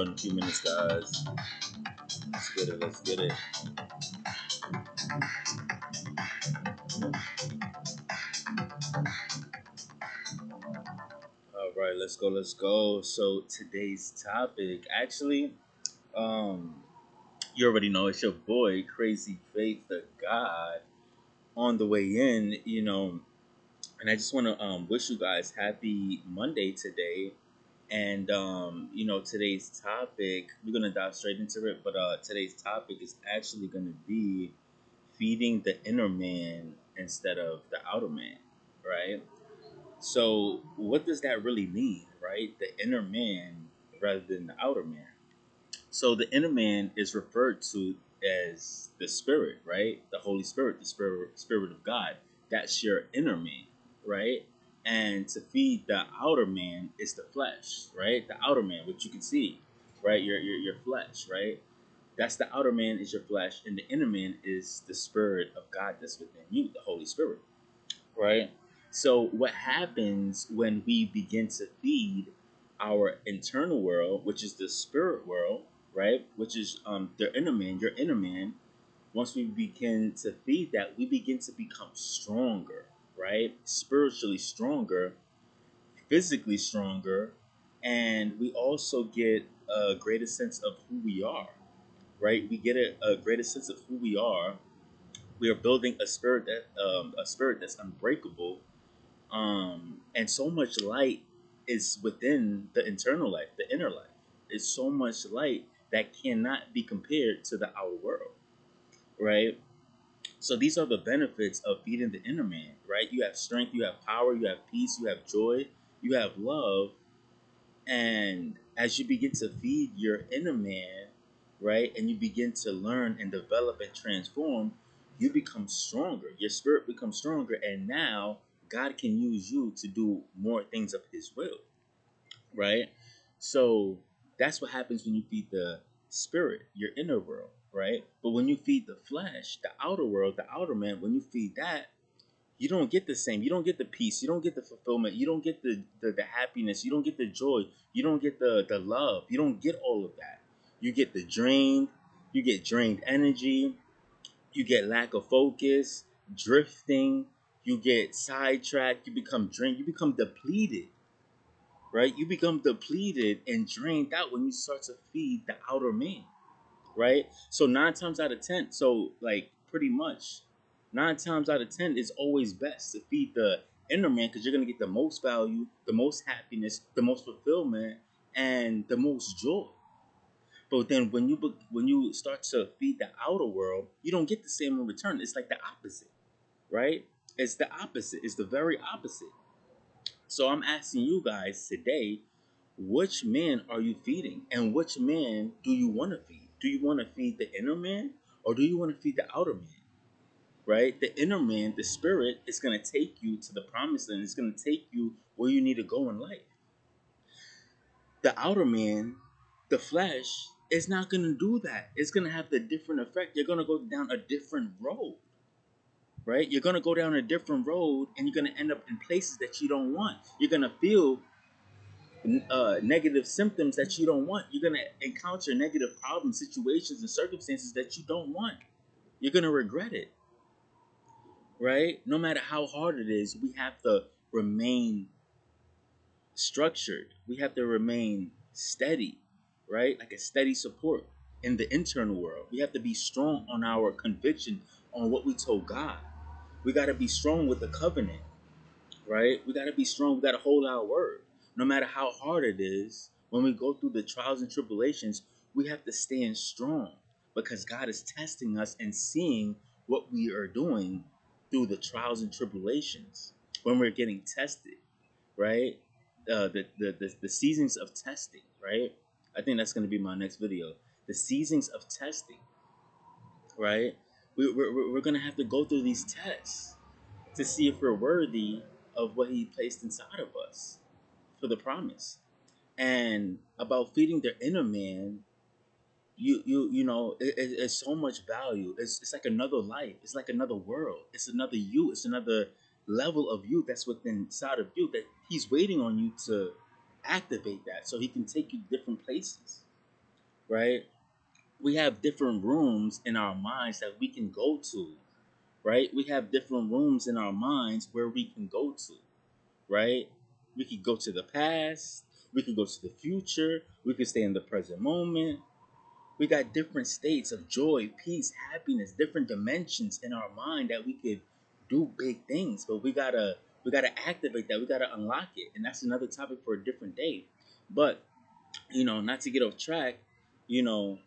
start in a few minutes, guys. Let's get it. Let's get it. All right, let's go. Let's go. So today's topic, actually, um, you already know it's your boy, Crazy Faith the God, on the way in. And I just want to wish you guys happy Monday today. And today's topic, we're gonna dive straight into it. But today's topic is actually gonna be feeding the inner man instead of the outer man, right? So, what does that really mean, right? The inner man rather than the outer man. So, the inner man is referred to as the spirit, right? The Holy Spirit, the spirit of God. That's your inner man, right? And to feed the outer man is the flesh, right? The outer man, which you can see, right? Your flesh, right? That's the outer man is your flesh, and the inner man is the spirit of God that's within you, the Holy Spirit, right? So what happens when we begin to feed our internal world, which is the spirit world, right? Which is their inner man, your inner man. Once we begin to feed that, we begin to become stronger, right? Spiritually stronger, physically stronger, and we also get a greater sense of who we are, right? We get a greater sense of who we are. We are building a spirit that's unbreakable, and so much light is within the internal life, the inner life. It's so much light that cannot be compared to the outer world, right? So these are the benefits of feeding the inner man, right? You have strength, you have power, you have peace, you have joy, you have love, and as you begin to feed your inner man, right, and you begin to learn and develop and transform, you become stronger. Your spirit becomes stronger, and now God can use you to do more things of His will, right? So that's what happens when you feed the spirit, your inner world, right? But when you feed the flesh, the outer world, the outer man, when you feed that, you don't get the same. You don't get the peace. You don't get the fulfillment. You don't get the happiness. You don't get the joy. You don't get the love. You don't get all of that. You get the drained. You get drained energy. You get lack of focus, drifting. You get sidetracked. You become drained. You become depleted, right? You become depleted and drained out when you start to feed the outer man, right? So 9 times out of 10, so like pretty much 9 times out of 10 is always best to feed the inner man because you're gonna get the most value, the most happiness, the most fulfillment, and the most joy. But then when you start to feed the outer world, you don't get the same in return. It's like the opposite, right? It's the opposite. It's the very opposite. So I'm asking you guys today, which man are you feeding? And which man do you want to feed? Do you want to feed the inner man or do you want to feed the outer man? Right? The inner man, the spirit, is going to take you to the promised land. It's going to take you where you need to go in life. The outer man, the flesh, is not going to do that. It's going to have the different effect. You're going to go down a different road. Right? You're going to go down a different road and you're going to end up in places that you don't want. You're going to feel negative symptoms that you don't want. You're going to encounter negative problems, situations, and circumstances that you don't want. You're going to regret it, right? No matter how hard it is, we have to remain structured. We have to remain steady, right? Like a steady support in the internal world. We have to be strong on our conviction on what we told God. We got to be strong with the covenant, right? We got to be strong. We got to hold our word. No matter how hard it is, when we go through the trials and tribulations, we have to stand strong because God is testing us and seeing what we are doing through the trials and tribulations when we're getting tested, right? The seasons of testing, right? I think that's going to be my next video. The seasons of testing, right? We're going to have to go through these tests to see if we're worthy of what He placed inside of us for the promise. And about feeding their inner man, it's so much value. It's like another life. It's like another world. It's another you. It's another level of you that's within inside of you that He's waiting on you to activate that so He can take you different places. right? We have different rooms in our minds that we can go to, right? We have different rooms in our minds where we can go to, right? We could go to the past, we could go to the future, we could stay in the present moment. We got different states of joy, peace, happiness, different dimensions in our mind that we could do big things, but we gotta activate that. We gotta unlock it, and that's another topic for a different day. But not to get off track, you know,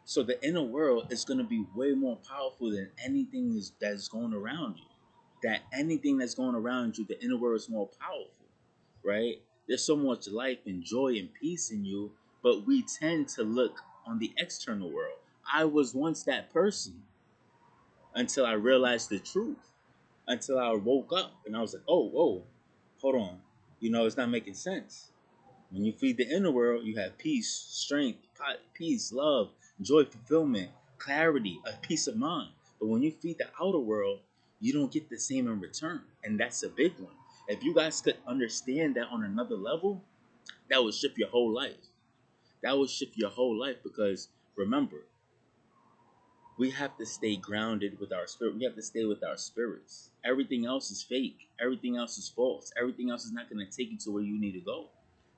so the inner world is going to be way more powerful than anything that's going around you. That anything that's going around you, the inner world is more powerful, right? There's so much life and joy and peace in you, but we tend to look on the external world. I was once that person until I realized the truth, until I woke up and I was like, oh, whoa, hold on. It's not making sense. When you feed the inner world, you have peace, strength, peace, love, joy, fulfillment, clarity, a peace of mind. But when you feed the outer world, you don't get the same in return. And that's a big one. If you guys could understand that on another level, that would shift your whole life. That would shift your whole life because remember, we have to stay grounded with our spirit. We have to stay with our spirits. Everything else is fake. Everything else is false. Everything else is not going to take you to where you need to go.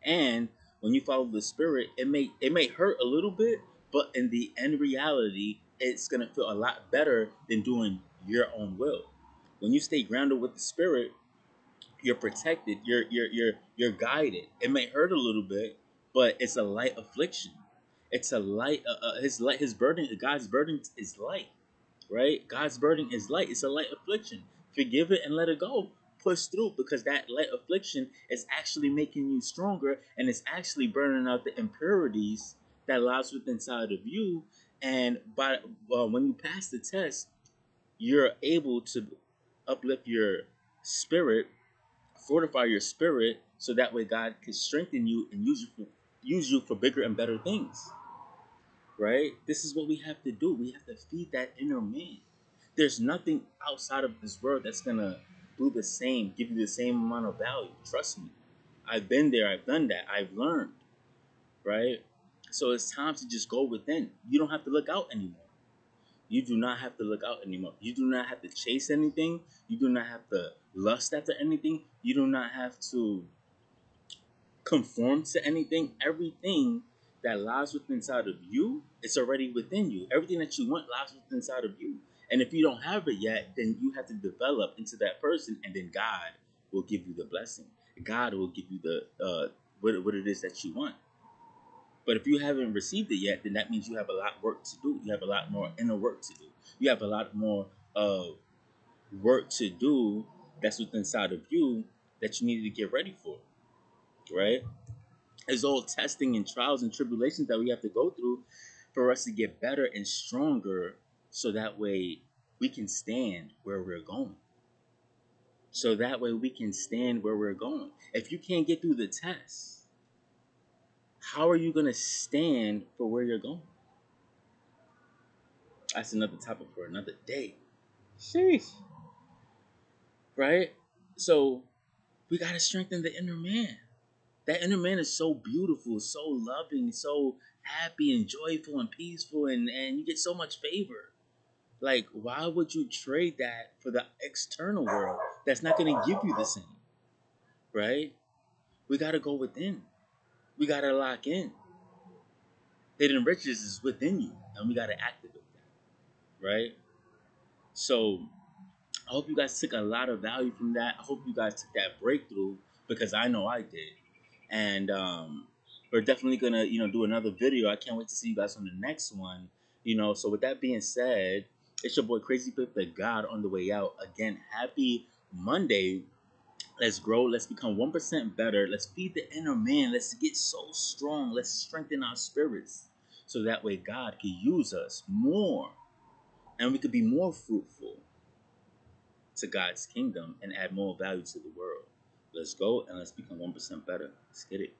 And when you follow the spirit, it may hurt a little bit, but in the end reality, it's going to feel a lot better than doing your own will. When you stay grounded with the spirit, you're protected. You're guided. It may hurt a little bit, but it's a light affliction. It's a light. His light. His burden. God's burden is light, right? God's burden is light. It's a light affliction. Forgive it and let it go. Push through because that light affliction is actually making you stronger and it's actually burning out the impurities that lies within inside of you. And when you pass the test, you're able to uplift your spirit, fortify your spirit, so that way God can strengthen you and use you for bigger and better things. Right? This is what we have to do. We have to feed that inner man. There's nothing outside of this world that's gonna do the same, give you the same amount of value. Trust me. I've been there, I've done that, I've learned, right? So it's time to just go within. You don't have to look out anymore. You do not have to look out anymore. You do not have to chase anything. You do not have to lust after anything. You do not have to conform to anything. Everything that lies within inside of you, it's already within you. Everything that you want lies within inside of you. And if you don't have it yet, then you have to develop into that person, and then God will give you the blessing. God will give you the what it is that you want. But if you haven't received it yet, then that means you have a lot of work to do. You have a lot more inner work to do. You have a lot more work to do that's within inside of you that you need to get ready for, right? It's all testing and trials and tribulations that we have to go through for us to get better and stronger so that way we can stand where we're going. So that way we can stand where we're going. If you can't get through the test, how are you going to stand for where you're going? That's another topic for another day. Sheesh. Right? So we got to strengthen the inner man. That inner man is so beautiful, so loving, so happy and joyful and peaceful, and you get so much favor. Like, why would you trade that for the external world that's not going to give you the same? Right? We got to go within. We got to lock in. Hidden riches is within you, and we got to activate that. Right? So, I hope you guys took a lot of value from that. I hope you guys took that breakthrough because I know I did. And we're definitely gonna, do another video. I can't wait to see you guys on the next one. So with that being said, it's your boy Crazy Faith the God on the way out. Again, happy Monday. Let's grow. Let's become 1% better. Let's feed the inner man. Let's get so strong. Let's strengthen our spirits so that way God can use us more and we could be more fruitful to God's kingdom and add more value to the world. Let's go and let's become 1% better. Let's get it.